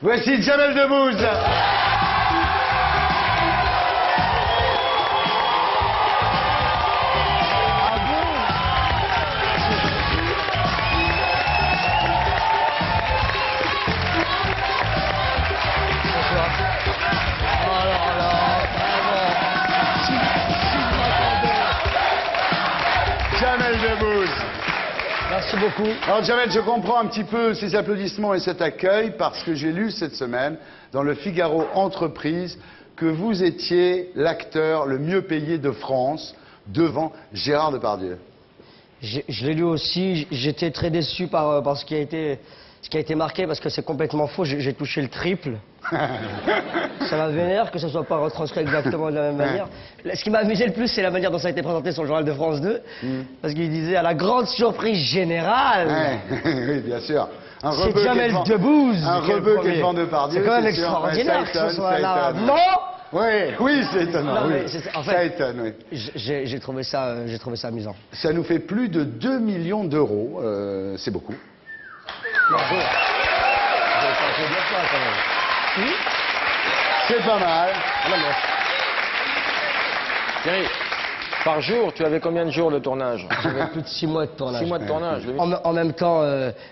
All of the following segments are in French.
Voici Jamel Debbouze. Jamel Debbouze. Merci beaucoup. Alors Jamel, je comprends un petit peu ces applaudissements et cet accueil parce que j'ai lu cette semaine dans le Figaro Entreprise que vous étiez l'acteur le mieux payé de France devant Gérard Depardieu. Je l'ai lu aussi, j'étais très déçu par ce qui a été marqué parce que c'est complètement faux, j'ai touché le triple. Ça m'a vénère que ce soit pas retranscrit exactement de la même manière. Ce qui m'a amusé le plus, c'est la manière dont ça a été présenté sur le journal de France 2. Parce qu'il disait, à la grande surprise générale... Oui, bien sûr. C'est Jamel Debbouze. Un rebeu qui est devant Depardieu. C'est quand même extraordinaire que ce soit là. Non. Oui, c'est étonnant. Non, oui. En fait, ça étonne, oui. J'ai trouvé ça amusant. Ça nous fait plus de 2 millions d'euros. C'est beaucoup. Bravo. J'ai bien ça, quand même. Oui. C'est pas mal. Thierry, par jour, tu avais combien de jours de tournage? J'avais plus de 6 mois de tournage. 6 mois de tournage. En même temps,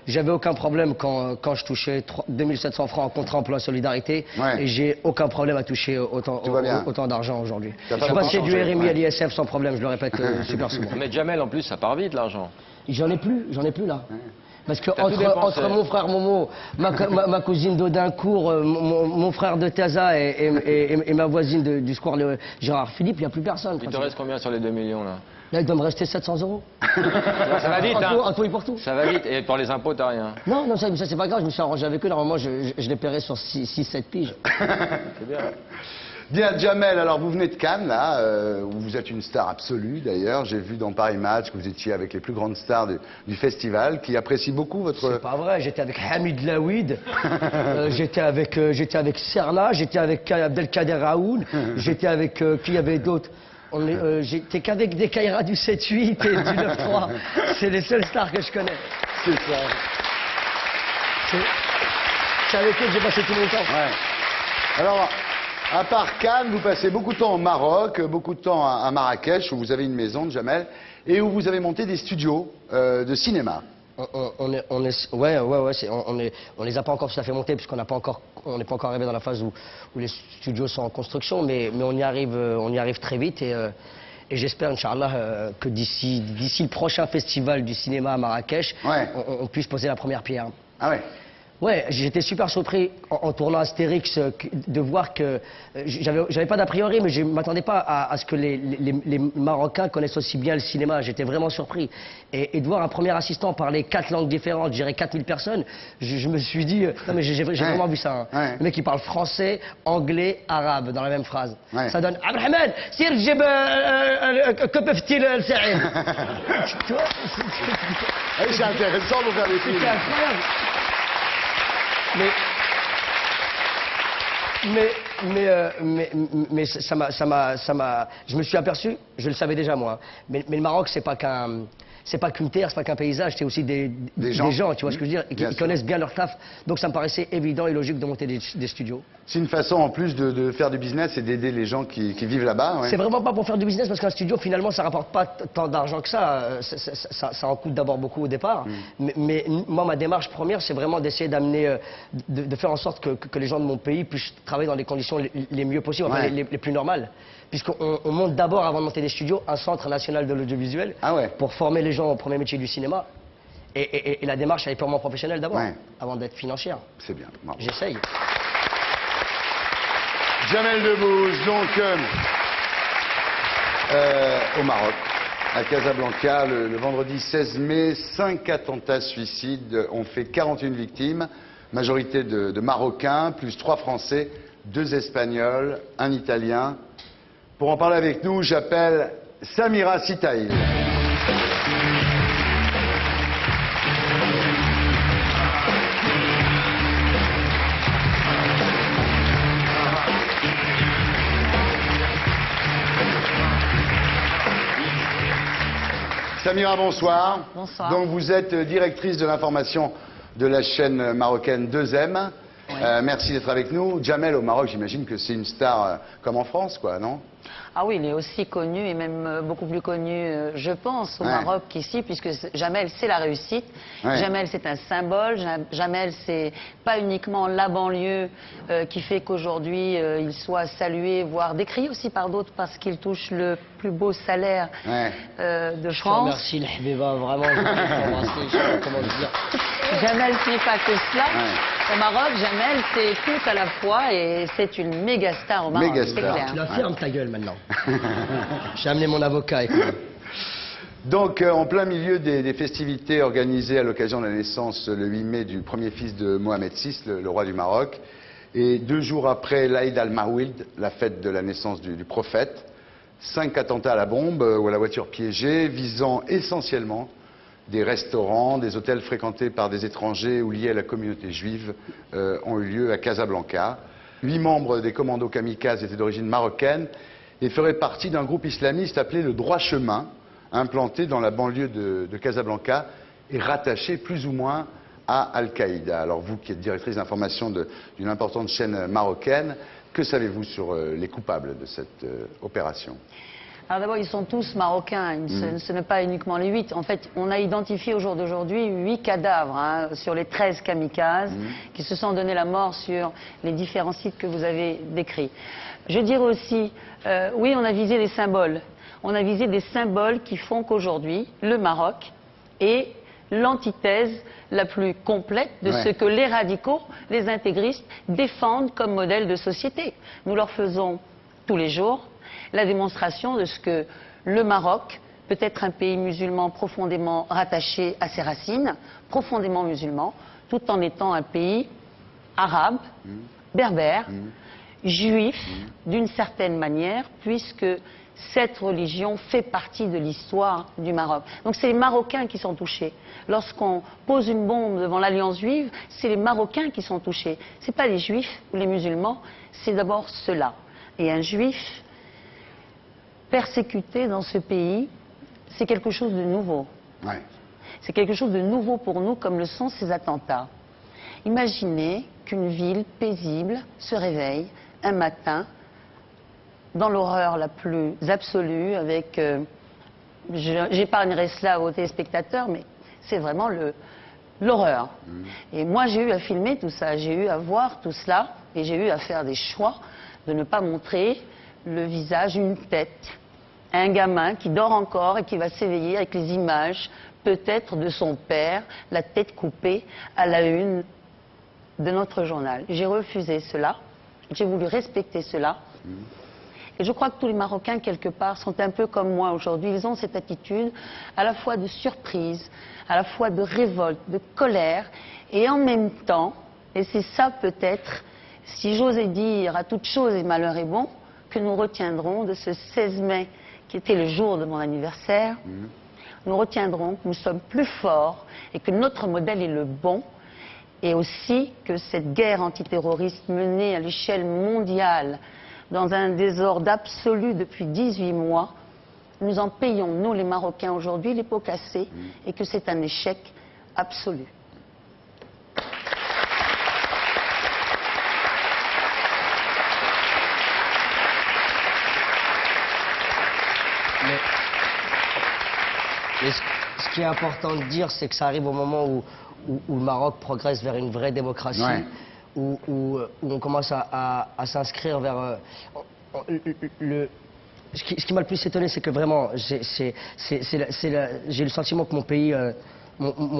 j'avais aucun problème quand je touchais 2700 francs en contrat emploi solidarité. Ouais. Et j'ai aucun problème à toucher autant d'argent aujourd'hui. Je suis passé du RMI à l'ISF sans problème, je le répète super souvent. Mais Jamel, en plus, ça part vite, l'argent. J'en ai plus là. Parce que T'as tout dépensé. entre mon frère Momo, ma cousine d'Audincourt, mon frère de Taza et ma voisine du square de Gérard Philippe, il n'y a plus personne. Il te reste combien sur les 2 millions, là? Là, il doit me rester 700 €. Ça va vite, hein? En tout et pour tout. Ça va vite, et pour les impôts, t'as rien. Non, ça c'est pas grave, je me suis arrangé avec eux. Normalement, je les paierai sur 6-7 piges. C'est bien. Bien, Jamel, alors vous venez de Cannes, là, où vous êtes une star absolue d'ailleurs. J'ai vu dans Paris Match que vous étiez avec les plus grandes stars du festival, qui apprécient beaucoup votre... C'est pas vrai, j'étais avec Hamid Laouid, j'étais avec Serna, j'étais avec Abdelkader Raoul, j'étais avec... qui y avait d'autres? J'étais qu'avec des Kaira du 7-8 et du 9-3. C'est les seules stars que je connais. C'est ça. C'est avec eux que j'ai passé tout mon temps. Ouais. Alors, à part Cannes, vous passez beaucoup de temps au Maroc, beaucoup de temps à Marrakech, où vous avez une maison, Jamel, et où vous avez monté des studios de cinéma. On les a pas encore tout à fait montés puisqu'on n'est pas encore arrivé dans la phase où les studios sont en construction, mais on y arrive très vite et j'espère, Inch'Allah, que d'ici le prochain festival du cinéma à Marrakech, on puisse poser la première pierre. Ah ouais. Ouais, j'étais super surpris en tournant Astérix de voir que j'avais pas d'a priori, mais je m'attendais pas à ce que les Marocains connaissent aussi bien le cinéma. J'étais vraiment surpris et de voir un premier assistant parler 4 langues différentes, gérer 4000 personnes, je me suis dit non mais j'ai vraiment vu ça. Hein. Le mec qui parle français, anglais, arabe dans la même phrase. Ça donne Abdelrahman, sir jib que peuvent-ils le Saïd. C'est intéressant de faire des films. C'est incroyable. Mais ça m'a, je me suis aperçu, je le savais déjà moi, mais le Maroc c'est pas qu'une terre, c'est pas qu'un paysage, c'est aussi des gens, tu vois ce que je veux dire, et qui connaissent bien leur taf, donc ça me paraissait évident et logique de monter des studios. C'est une façon en plus de faire du business et d'aider les gens qui vivent là-bas. C'est vraiment pas pour faire du business parce qu'un studio finalement ça rapporte pas tant d'argent que ça, ça en coûte d'abord beaucoup au départ, mais moi ma démarche première c'est vraiment d'essayer d'amener, de faire en sorte que les gens de mon pays puissent travailler dans les conditions les mieux possibles, enfin, les plus normales. Puisqu'on monte d'abord, avant de monter des studios, un centre national de l'audiovisuel pour former les gens au premier métier du cinéma. Et la démarche, elle est purement professionnelle d'abord, avant d'être financière. C'est bien. J'essaye. Jamel Debbouze, donc, au Maroc, à Casablanca, le vendredi 16 mai, 5 attentats suicides ont fait 41 victimes, majorité de Marocains, plus 3 Français, 2 Espagnols, 1 Italien. Pour en parler avec nous, j'appelle Samira Sitaïl. Samira, bonsoir. Bonsoir. Donc vous êtes directrice de l'information de la chaîne marocaine 2M. Merci d'être avec nous. Jamel au Maroc, j'imagine que c'est une star comme en France, quoi, non? Ah oui, il est aussi connu et même beaucoup plus connu, je pense, au Maroc qu'ici, puisque Jamel, c'est la réussite. Jamel, c'est un symbole. Jamel, c'est pas uniquement la banlieue qui fait qu'aujourd'hui, il soit salué, voire décrié aussi par d'autres parce qu'il touche le plus beau salaire de France. Merci, Habiba, vraiment. Je sais pas comment le dire. Jamel, ce n'est pas que cela. Au Maroc, Jamel, c'est tout à la fois et c'est une méga star au Maroc, c'est clair. Tu la fermes ta gueule maintenant. J'ai amené mon avocat avec moi. Donc, en plein milieu des festivités organisées à l'occasion de la naissance le 8 mai du premier fils de Mohamed VI, le roi du Maroc, et 2 jours après l'Aïd al-Mawlid, la fête de la naissance du prophète, 5 attentats à la bombe ou à la voiture piégée, visant essentiellement des restaurants, des hôtels fréquentés par des étrangers ou liés à la communauté juive ont eu lieu à Casablanca. 8 membres des commandos kamikazes étaient d'origine marocaine et feraient partie d'un groupe islamiste appelé le Droit Chemin, implanté dans la banlieue de Casablanca et rattaché plus ou moins à Al-Qaïda. Alors vous qui êtes directrice d'information d'une importante chaîne marocaine, que savez-vous sur les coupables de cette opération ? Alors d'abord, ils sont tous marocains, ce n'est pas uniquement les 8. En fait, on a identifié au jour d'aujourd'hui 8 cadavres sur les 13 kamikazes qui se sont donné la mort sur les différents sites que vous avez décrits. Je dirais aussi, oui, on a visé des symboles. On a visé des symboles qui font qu'aujourd'hui, le Maroc est l'antithèse la plus complète de ce que les radicaux, les intégristes, défendent comme modèle de société. Nous leur faisons tous les jours la démonstration de ce que le Maroc peut être un pays musulman profondément rattaché à ses racines, profondément musulman, tout en étant un pays arabe, berbère, juif, d'une certaine manière, puisque cette religion fait partie de l'histoire du Maroc. Donc c'est les Marocains qui sont touchés. Lorsqu'on pose une bombe devant l'Alliance juive, c'est les Marocains qui sont touchés. Ce n'est pas les Juifs ou les musulmans, c'est d'abord ceux-là. Et un Juif persécuté dans ce pays, c'est quelque chose de nouveau. C'est quelque chose de nouveau pour nous, comme le sont ces attentats. Imaginez qu'une ville paisible se réveille un matin dans l'horreur la plus absolue, avec... J'épargnerai cela aux téléspectateurs, mais c'est vraiment l'horreur. Et moi, j'ai eu à filmer tout ça, j'ai eu à voir tout cela, et j'ai eu à faire des choix de ne pas montrer le visage, une tête, un gamin qui dort encore et qui va s'éveiller avec les images, peut-être de son père, la tête coupée à la une de notre journal. J'ai refusé cela, j'ai voulu respecter cela. Et je crois que tous les Marocains, quelque part, sont un peu comme moi aujourd'hui. Ils ont cette attitude à la fois de surprise, à la fois de révolte, de colère, et en même temps, et c'est ça peut-être, si j'osais dire à toute chose et malheur est bon, que nous retiendrons de ce 16 mai, qui était le jour de mon anniversaire, nous retiendrons que nous sommes plus forts et que notre modèle est le bon, et aussi que cette guerre antiterroriste menée à l'échelle mondiale, dans un désordre absolu depuis 18 mois, nous en payons, nous les Marocains aujourd'hui, les pots cassés, et que c'est un échec absolu. Mais ce qui est important de dire, c'est que ça arrive au moment où le Maroc progresse vers une vraie démocratie, où on commence à s'inscrire vers... Ce qui m'a le plus étonné, c'est que vraiment, j'ai le sentiment que mon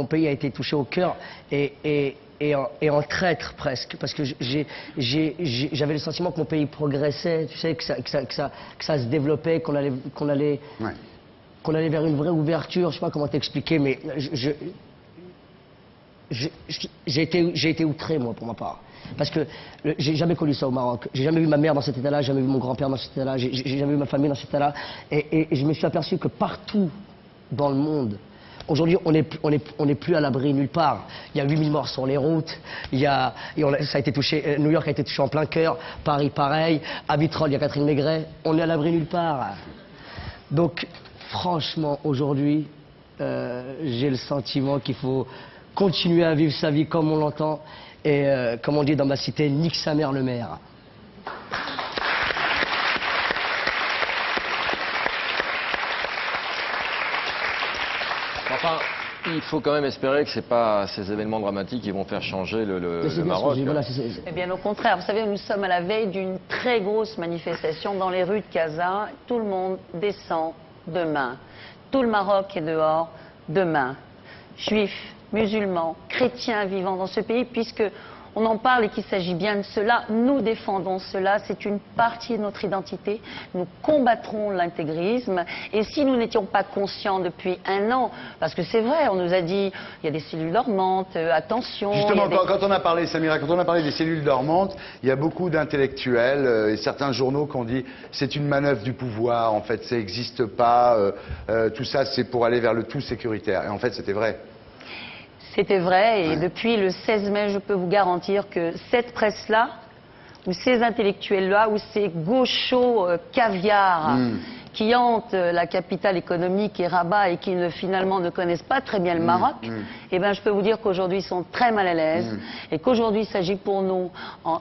pays a été touché au cœur et en traître presque, parce que j'avais le sentiment que mon pays progressait, tu sais, que ça se développppait, qu'on allait vers une vraie ouverture. Je sais pas comment t'expliquer, mais j'ai été outré, moi, pour ma part. Parce que j'ai jamais connu ça au Maroc. J'ai jamais vu ma mère dans cet état-là, j'ai jamais vu mon grand-père dans cet état-là, j'ai jamais vu ma famille dans cet état-là. Et je me suis aperçu que partout dans le monde, aujourd'hui, on n'est plus à l'abri nulle part. Il y a 8000 morts sur les routes, ça a été touché, New York a été touché en plein cœur, Paris pareil, à Vitrolles, il y a Catherine Maigret, on est à l'abri nulle part. Donc, franchement, aujourd'hui, j'ai le sentiment qu'il faut continuer à vivre sa vie comme on l'entend Et comme on dit dans ma cité, nique sa mère le maire. Enfin, il faut quand même espérer que ce n'est pas ces événements dramatiques qui vont faire changer le Maroc. Voilà, Eh bien, au contraire, vous savez, nous sommes à la veille d'une très grosse manifestation dans les rues de Casa. Tout le monde descend demain. Tout le Maroc est dehors demain. Juifs, musulmans, chrétiens vivant dans ce pays, puisque on en parle et qu'il s'agit bien de cela. Nous défendons cela, c'est une partie de notre identité. Nous combattrons l'intégrisme. Et si nous n'étions pas conscients depuis un an, parce que c'est vrai, on nous a dit, il y a des cellules dormantes, attention... Justement, quand on a parlé, Samira, quand on a parlé des cellules dormantes, il y a beaucoup d'intellectuels et certains journaux qui ont dit c'est une manœuvre du pouvoir, en fait, ça n'existe pas, tout ça c'est pour aller vers le tout sécuritaire. Et en fait, c'était vrai. C'était vrai, et depuis le 16 mai, je peux vous garantir que cette presse-là, ou ces intellectuels-là, ou ces gauchos caviar qui hantent la capitale économique et Rabat et qui finalement ne connaissent pas très bien le Maroc, eh ben, je peux vous dire qu'aujourd'hui, ils sont très mal à l'aise et qu'aujourd'hui, il s'agit pour nous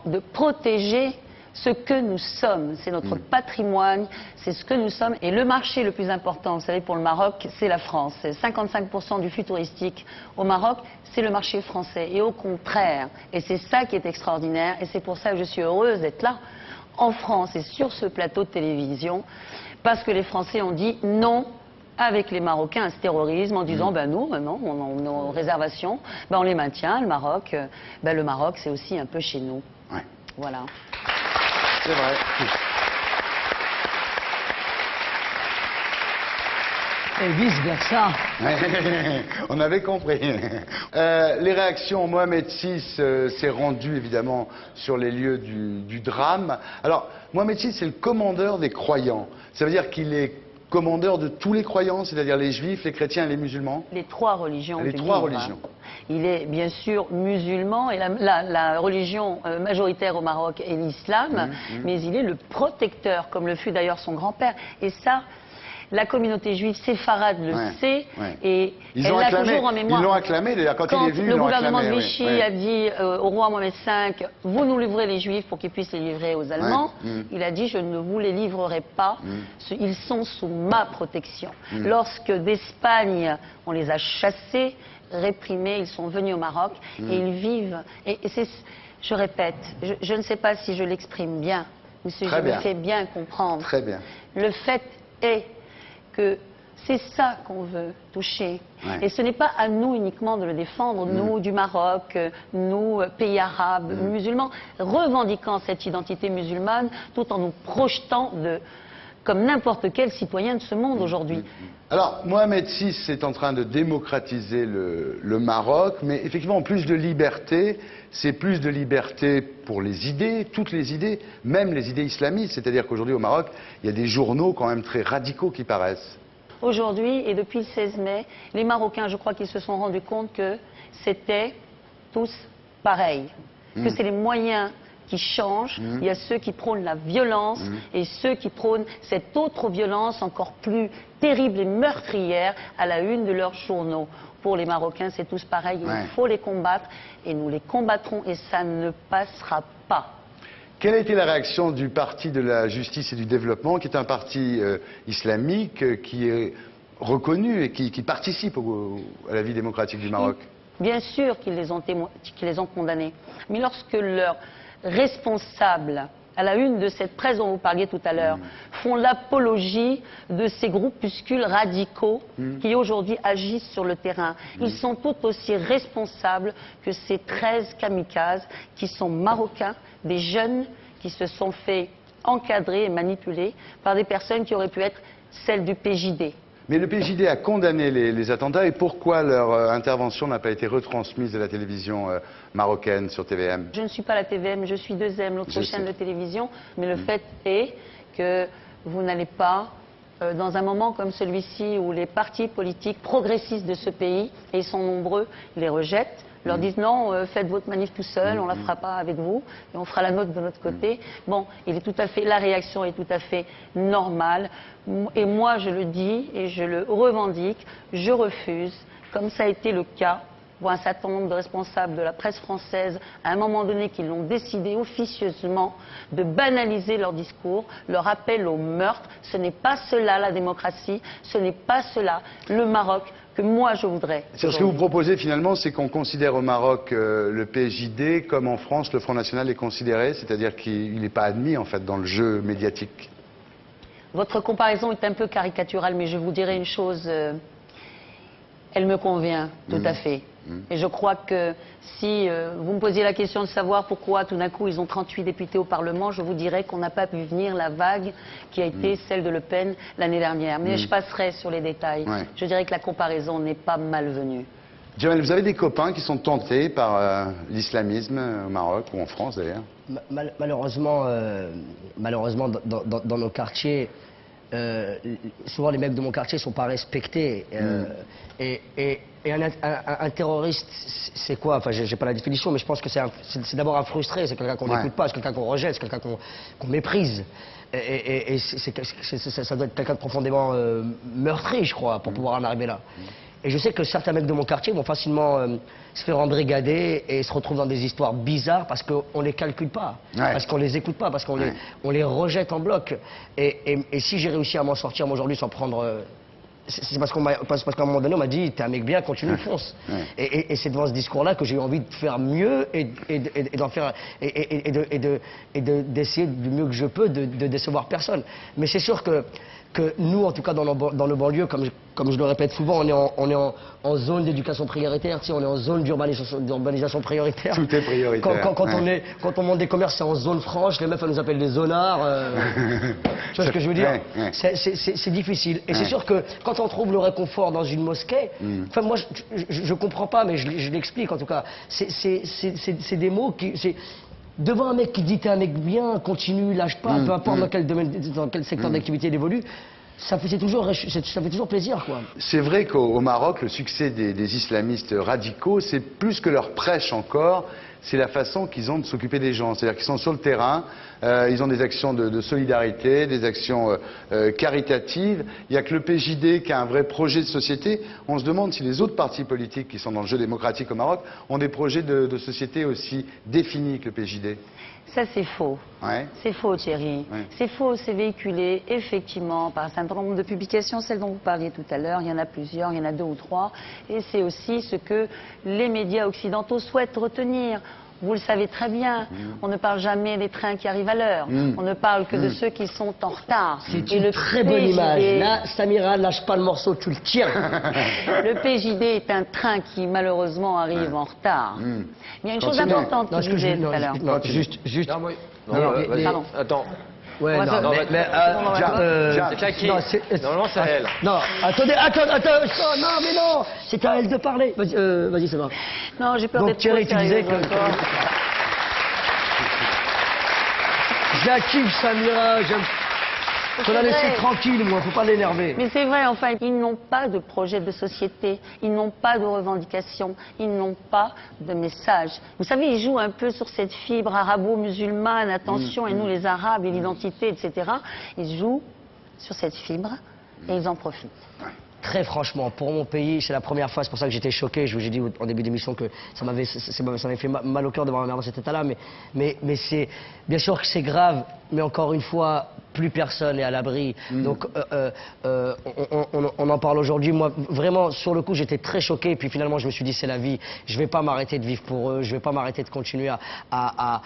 de protéger ce que nous sommes, c'est notre patrimoine, c'est ce que nous sommes. Et le marché le plus important, vous savez, pour le Maroc, c'est la France. 55% du flux touristique au Maroc, c'est le marché français. Et au contraire, et c'est ça qui est extraordinaire, et c'est pour ça que je suis heureuse d'être là, en France et sur ce plateau de télévision, parce que les Français ont dit non avec les Marocains à ce terrorisme en disant ben nous, non, nos réservations, ben on les maintient, le Maroc, c'est aussi un peu chez nous. Ouais. Voilà. C'est vrai. Et vice-versa. On avait compris. Les réactions, Mohamed VI s'est rendu évidemment sur les lieux du drame. Alors, Mohamed VI, c'est le commandeur des croyants. Ça veut dire qu'il est commandeur de tous les croyants, c'est-à-dire les juifs, les chrétiens et les musulmans? Les trois religions. Les trois religions. Il est bien sûr musulman et la religion majoritaire au Maroc est l'islam, mais il est le protecteur, comme le fut d'ailleurs son grand-père. Et ça, la communauté juive séfarade le sait et elle l'a toujours en mémoire. Ils l'ont acclamé, d'ailleurs, quand il est venu, le gouvernement de Vichy a dit au roi Mohamed V, vous nous livrez les juifs pour qu'ils puissent les livrer aux Allemands, il a dit je ne vous les livrerai pas, ils sont sous ma protection. Lorsque d'Espagne on les a chassés, réprimés, ils sont venus au Maroc et ils vivent. Et je répète, je ne sais pas si je l'exprime bien, mais si je me fais bien comprendre. Très bien. Le fait est que c'est ça qu'on veut toucher. Et ce n'est pas à nous uniquement de le défendre, nous du Maroc, nous, pays arabes, musulmans, revendiquant cette identité musulmane tout en nous projetant comme n'importe quel citoyen de ce monde aujourd'hui. Alors, Mohamed VI est en train de démocratiser le Maroc, mais effectivement, plus de liberté, c'est plus de liberté pour les idées, toutes les idées, même les idées islamistes. C'est-à-dire qu'aujourd'hui, au Maroc, il y a des journaux quand même très radicaux qui paraissent. Aujourd'hui, et depuis le 16 mai, les Marocains, je crois qu'ils se sont rendus compte que c'était tous pareils, que c'est les moyens qui changent, il y a ceux qui prônent la violence et ceux qui prônent cette autre violence encore plus terrible et meurtrière à la une de leurs journaux. Pour les Marocains, c'est tous pareil, il faut les combattre et nous les combattrons et ça ne passera pas. Quelle a été la réaction du Parti de la Justice et du Développement, qui est un parti islamique qui est reconnu et qui participe à la vie démocratique du Maroc? Bien sûr qu'ils les ont condamnés, mais lorsque leurs responsables, à la une de cette presse dont vous parliez tout à l'heure, font l'apologie de ces groupuscules radicaux qui aujourd'hui agissent sur le terrain. Ils sont tout aussi responsables que ces 13 kamikazes qui sont marocains, des jeunes qui se sont fait encadrer et manipuler par des personnes qui auraient pu être celles du PJD. Mais le PJD a condamné les attentats, et pourquoi leur intervention n'a pas été retransmise à la télévision marocaine sur TVM? Je ne suis pas la TVM, je suis 2M, l'autre chaîne de télévision, mais le fait est que vous n'allez pas, dans un moment comme celui-ci où les partis politiques progressistes de ce pays, et ils sont nombreux, les rejettent, leur disent non, faites votre manif tout seul, on ne la fera pas avec vous, et on fera la nôtre de notre côté. Bon, la réaction est tout à fait normale. Et moi, je le dis et je le revendique, je refuse, comme ça a été le cas voit un certain nombre de responsables de la presse française, à un moment donné, qui l'ont décidé officieusement de banaliser leur discours, leur appel au meurtre. Ce n'est pas cela la démocratie, ce n'est pas cela le Maroc que moi je voudrais. Ce que vous proposez finalement, c'est qu'on considère au Maroc le PJD comme en France le Front National est considéré, c'est-à-dire qu'il n'est pas admis en fait dans le jeu médiatique. Votre comparaison est un peu caricaturale, mais je vous dirai une chose, elle me convient tout à fait. Et je crois que si vous me posiez la question de savoir pourquoi tout d'un coup ils ont 38 députés au Parlement, je vous dirais qu'on n'a pas pu venir la vague qui a été celle de Le Pen l'année dernière. Mais je passerai sur les détails. Ouais. Je dirais que la comparaison n'est pas malvenue. Jamel, vous avez des copains qui sont tentés par l'islamisme au Maroc ou en France d'ailleurs? Malheureusement, dans nos quartiers, souvent les mecs de mon quartier ne sont pas respectés. Et un terroriste, c'est quoi? Enfin, j'ai pas la définition, mais je pense que c'est d'abord un frustré, c'est quelqu'un qu'on n'écoute pas, c'est quelqu'un qu'on rejette, c'est quelqu'un qu'on méprise. Et ça doit être quelqu'un de profondément meurtri, je crois, pour pouvoir en arriver là. Et je sais que certains mecs de mon quartier vont facilement se faire embrigader et se retrouvent dans des histoires bizarres parce qu'on les calcule pas, parce qu'on les écoute pas, parce qu'on les rejette en bloc. Et si j'ai réussi à m'en sortir moi, aujourd'hui sans prendre... c'est parce qu'à un moment donné, on m'a dit, t'es un mec bien, continue, fonce. Et c'est devant ce discours-là que j'ai eu envie de faire mieux et d'en faire d'essayer du mieux que je peux de décevoir personne. Mais c'est sûr que nous, en tout cas dans le banlieue, comme je le répète souvent, on est en zone d'éducation prioritaire, tu sais, on est en zone d'urbanisation prioritaire. Tout est prioritaire. Quand on monte des commerces, c'est en zone franche, les meufs elles nous appellent des zonards. Tu vois ce que je veux dire? C'est difficile. Et c'est sûr que quand on trouve le réconfort dans une mosquée, enfin moi je comprends pas, mais je l'explique en tout cas. C'est des mots qui... Devant un mec qui dit t'es un mec bien, continue, lâche pas, peu importe dans quel secteur d'activité il évolue, ça fait toujours plaisir, quoi. C'est vrai qu'au Maroc, le succès des islamistes radicaux, c'est plus que leur prêche encore, c'est la façon qu'ils ont de s'occuper des gens. C'est-à-dire qu'ils sont sur le terrain, ils ont des actions de solidarité, des actions caritatives. Il n'y a que le PJD qui a un vrai projet de société. On se demande si les autres partis politiques qui sont dans le jeu démocratique au Maroc ont des projets de société aussi définis que le PJD. Ça, c'est faux. C'est faux, Thierry. C'est faux, c'est véhiculé, effectivement, par un certain nombre de publications, celles dont vous parliez tout à l'heure. Il y en a plusieurs, il y en a 2 ou 3. Et c'est aussi ce que les médias occidentaux souhaitent retenir. Vous le savez très bien, on ne parle jamais des trains qui arrivent à l'heure. On ne parle que de ceux qui sont en retard. C'est une très bonne image. Là, Samira, lâche pas le morceau, tu le tiens. Le PJD est un train qui, malheureusement, arrive en retard. Mais il y a une chose importante que je disais tout à l'heure. Non, juste... Pardon. Attends. Ouais, non, c'est claqué. Normalement, c'est à elle. Non, attendez, non, mais non, c'est à elle de parler. Vas-y, ça va. Non, j'ai peur d'être trop Thierry, tu disais sérieuse que... encore. J'active Samira, j'aime... Faut la laisser tranquille, moi, faut pas l'énerver. Mais c'est vrai, enfin, ils n'ont pas de projet de société, ils n'ont pas de revendications, ils n'ont pas de message. Vous savez, ils jouent un peu sur cette fibre arabo-musulmane, attention, et nous les Arabes, et l'identité, etc. Ils jouent sur cette fibre et ils en profitent. Très franchement, pour mon pays, c'est la première fois, c'est pour ça que j'étais choqué. Je vous ai dit en début d'émission que ça m'avait fait mal au cœur de voir ma mère dans cet état-là. Mais c'est bien sûr que c'est grave, mais encore une fois, plus personne n'est à l'abri. Donc on en parle aujourd'hui. Moi, vraiment, sur le coup, j'étais très choqué. Puis finalement, je me suis dit, c'est la vie. Je vais pas m'arrêter de vivre pour eux. Je vais pas m'arrêter de continuer à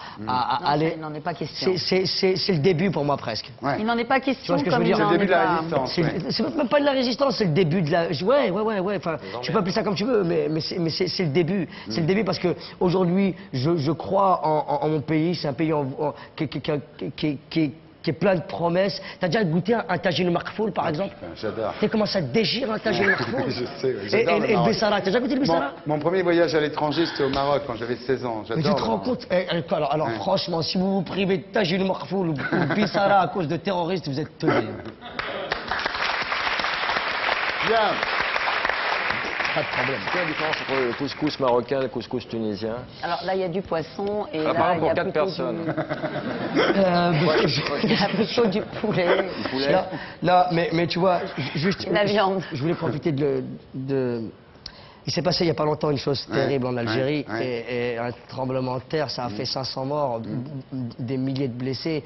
aller. Il n'en est pas question. C'est le début pour moi presque. Il n'en est pas question. Tu vois ce que je veux dire? C'est le début de la résistance. C'est même pas de la résistance, c'est le début de la... Ouais. Enfin, tu peux appeler ça comme tu veux, mais c'est le début. C'est le début parce que aujourd'hui, je crois en mon pays. C'est un pays qui est plein de promesses. T'as déjà goûté un tagine marfoul, par exemple? J'adore. Tu sais comment ça déchire un tagine marfoul? Je sais, j'adore le Et le Maroc. Bessara, t'as déjà goûté le Bessara? Mon premier voyage à l'étranger, c'était au Maroc quand j'avais 16 ans. Mais tu te rends compte? Alors franchement, si vous vous privez de tagine marfoul ou Bessara à cause de terroristes, vous êtes teubés. Bien. Pas de problème. Quelle est la différence entre le couscous marocain et le couscous tunisien? Alors là, il y a du poisson et Par là, exemple, il y a pour 4 plutôt personnes. il y a plutôt du poulet. Non, mais tu vois, juste... La viande. Je voulais profiter Il s'est passé il n'y a pas longtemps une chose terrible en Algérie ouais. et un tremblement de terre, ça a fait 500 morts, des milliers de blessés.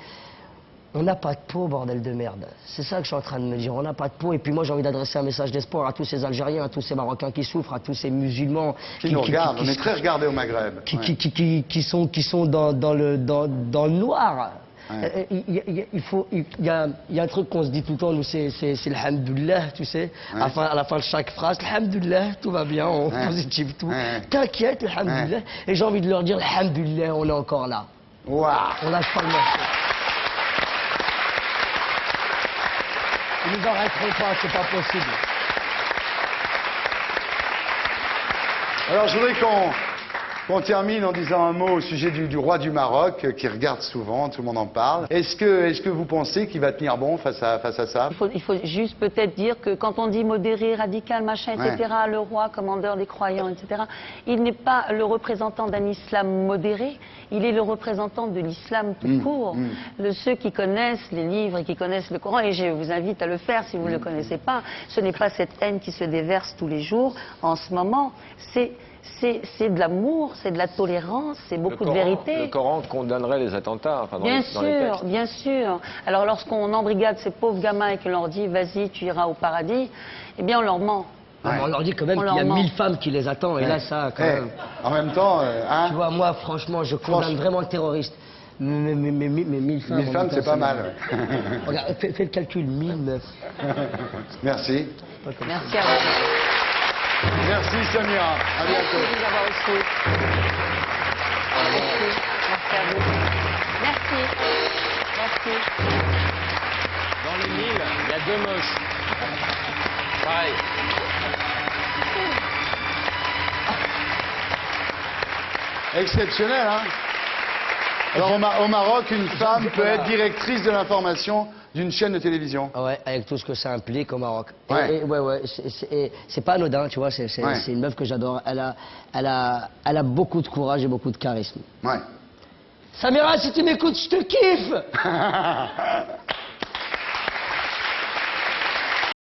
On n'a pas de peau, bordel de merde. C'est ça que je suis en train de me dire. On n'a pas de peau. Et puis moi, j'ai envie d'adresser un message d'espoir à tous ces Algériens, à tous ces Marocains qui souffrent, à tous ces musulmans Qui nous regardent. On est très regardés au Maghreb. Qui sont dans le noir. Ouais. Il y a un truc qu'on se dit tout le temps, nous, c'est l'hamdoulilah, tu sais. Ouais. À la fin de chaque phrase, l'hamdoulilah, tout va bien, on positive tout. T'inquiète, l'hamdoulilah. Et j'ai envie de leur dire, l'hamdoulilah, on est encore là. Waouh. On lâche pas le morceau. Ils nous arrêteront pas, c'est pas possible. Alors je voudrais qu'on termine en disant un mot au sujet du roi du Maroc, qui regarde souvent, tout le monde en parle. Est-ce que vous pensez qu'il va tenir bon face à ça? Il faut juste peut-être dire que quand on dit modéré, radical, machin, etc., le roi, commandeur des croyants, etc., il n'est pas le représentant d'un islam modéré, il est le représentant de l'islam tout court. Ceux qui connaissent les livres et qui connaissent le Coran, et je vous invite à le faire si vous ne le connaissez pas, ce n'est pas cette haine qui se déverse tous les jours en ce moment, c'est de l'amour, c'est de la tolérance, c'est beaucoup de vérité. Le Coran condamnerait les attentats, enfin, dans les textes. Bien sûr. Alors lorsqu'on embrigade ces pauvres gamins et que l'on leur dit « vas-y, tu iras au paradis », eh bien on leur ment. On leur dit quand même qu'il y a 1000 femmes qui les attendent, et là ça quand même... En même temps, Tu vois, moi franchement, je condamne vraiment le terroriste. Mais 1000 femmes... 1000 femmes, c'est pas mal. Regarde, fais le calcul, 1000 meufs. Merci. Merci à vous. Merci Samira, à bientôt. Merci de nous avoir reçus. Merci à vous. Merci. Dans le Nil, il y a 2 moches. Pareil. Exceptionnel, hein? Alors au Maroc, une femme peut être directrice de l'information d'une chaîne de télévision. Ouais, avec tout ce que ça implique au Maroc. Ouais. C'est pas anodin, tu vois, c'est une meuf que j'adore. Elle a beaucoup de courage et beaucoup de charisme. Ouais. Samira, si tu m'écoutes, je te kiffe.